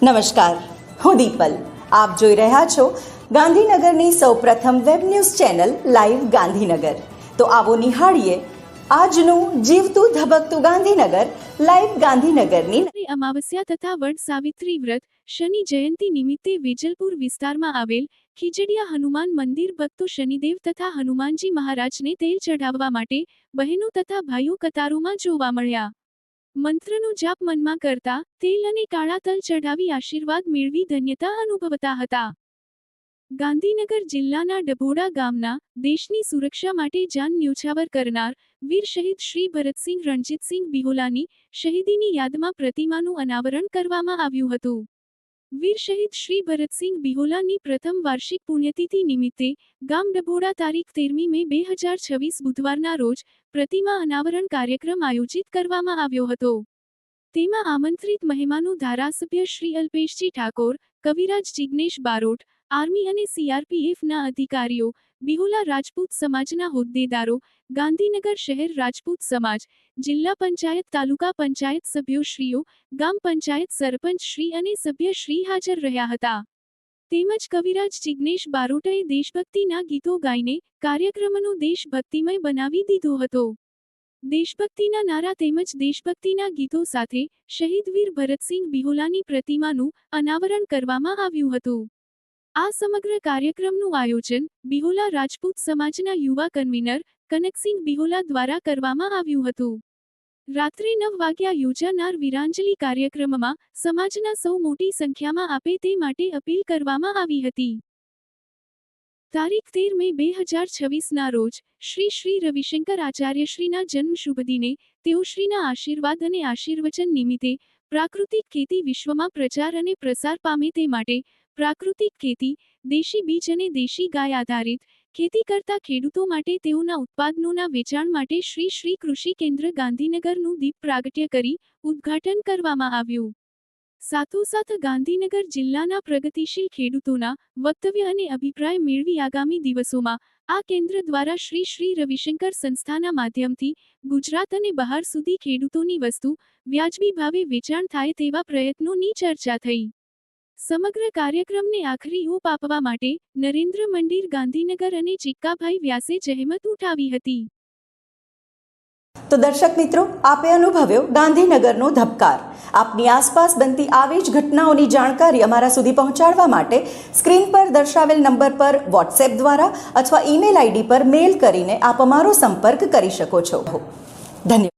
નમસ્કાર, હું દીપલ. આપ જોઈ રહ્યા છો ગાંધીનગરની સૌપ્રથમ web news channel live Gandhinagar. તો આવો નિહાળીએ આજનું જીવતું ધબકતું ગાંધીનગર લાઈવ ગાંધીનગરની અમાવસ્યા તથા વડ સાવિત્રી વ્રત શનિ જયંતિ નિમિત્તે વેજલપુર વિસ્તારમાં આવેલ ખીજડીયા હનુમાન મંદિર ભક્તો શનિદેવ તથા હનુમાનજી મહારાજને તેલ ચઢાવવા માટે બહેનો તથા ભાઈઓ કતારોમાં જોવા મળ્યા. મંત્રનો જાપ મનમાં કરતા તેલ અને કાળા તલ ચઢાવી આશીર્વાદ મેળવી ધન્યતા અનુભવતા હતા. ગાંધીનગર જિલ્લાના ડભોડા ગામના દેશની સુરક્ષા માટે જાન ન્યોછાવર કરનાર વીર શહીદ શ્રી ભરતસિંહ રણજીતસિંહ બિહોલાની શહીદીની યાદમાં પ્રતિમાનું અનાવરણ કરવામાં આવ્યું હતું. વીર શહીદ શ્રી ભરતસિંહ બિહોલાની પ્રથમ વાર્ષિક પુણ્યતિથિ નિમિત્તે ગામ ડભોડા તારીખ 13 મે 2026 બુધવારના રોજ પ્રતિમા અનાવરણ કાર્યક્રમ આયોજિત કરવામાં આવ્યો હતો. તેમાં આમંત્રિત મહેમાનો ધારાસભ્ય શ્રી અલ્પેશજી ઠાકોર, કવિરાજ જિગ્નેશ બારોટ, આર્મી અને CRPFના અધિકારીઓ, બિહોલા રાજપૂત સમાજના હોદ્દેદારો, ગાંધીનગર શહેર રાજપૂત સમાજ, જિલ્લા પંચાયત તાલુકા પંચાયત સભ્યોશ્રીઓ, ગામ પંચાયત સરપંચ શ્રી અને સભ્ય શ્રી હાજર રહ્યા હતા. તેમજ કવિરાજ જિગ્નેશ બારોટે દેશભક્તિના ગીતો ગાઈને કાર્યક્રમનો દેશભક્તિમય બનાવી દીધો હતો. દેશભક્તિના નારા તેમજ દેશભક્તિના ગીતો સાથે શહીદ વીર ભરતસિંહ બિહોલાની પ્રતિમાનું અનાવરણ કરવામાં આવ્યું હતું. આ સમગ્ર કાર્યક્રમનું આયોજન બિહોલા રાજપૂત સમાજના યુવા કન્વીનર કનકસિંહ બિહોલા દ્વારા કરવામાં આવ્યું હતું. રાત્રે 9 વાગ્યા યોજાનાર વીરાંજલિ કાર્યક્રમમાં સમાજના સૌ મોટી સંખ્યામાં આપે તે માટે અપીલ કરવામાં આવી હતી. તારીખ 13 મે 2026ના રોજ શ્રી રવિશંકર આચાર્યશ્રીના જન્મ શુભદિને તેઓશ્રીના આશીર્વાદ અને આશીર્વચન નિમિત્તે પ્રાકૃતિક ખેતી વિશ્વમાં પ્રચાર અને પ્રસાર પામે તે માટે પ્રાકૃતિક ખેતી, દેશી બીજ અને દેશી ગાય આધારિત ખેતી કરતા ખેડૂતો માટે તેઓના ઉત્પાદનોના વેચાણ માટે શ્રી કૃષિ કેન્દ્ર ગાંધીનગરનું દીપ પ્રાગટ્ય કરી ઉદ્ઘાટન કરવામાં આવ્યું. સાથોસાથ ગાંધીનગર જિલ્લાના પ્રગતિશીલ ખેડૂતોના વક્તવ્ય અને અભિપ્રાય મેળવી આગામી દિવસોમાં આ કેન્દ્ર દ્વારા શ્રી રવિશંકર સંસ્થાના માધ્યમથી ગુજરાત અને બહાર સુધી ખેડૂતોની વસ્તુ વ્યાજબી ભાવે વેચાણ થાય તેવા પ્રયત્નોની ચર્ચા થઈ. સમગ્ર કાર્યક્રમને આખરી ઓપ આપવા માટે નરેન્દ્ર મંદિર ગાંધીનગર અને ચિક્કાભાઈ વ્યાસે જહેમત ઉઠાવી હતી. તો દર્શક મિત્રો, આપે અનુભવ્યો ગાંધીનગરનો ધબકાર. આપની આસપાસ બનતી આવી જ ઘટનાઓની જાણકારી અમારા સુધી પહોંચાડવા માટે સ્ક્રીન પર દર્શાવેલ નંબર પર વોટ્સએપ દ્વારા અથવા ઈમેલ ID પર મેલ કરીને આપ અમારો સંપર્ક કરી શકો છો. ધન્યવાદ.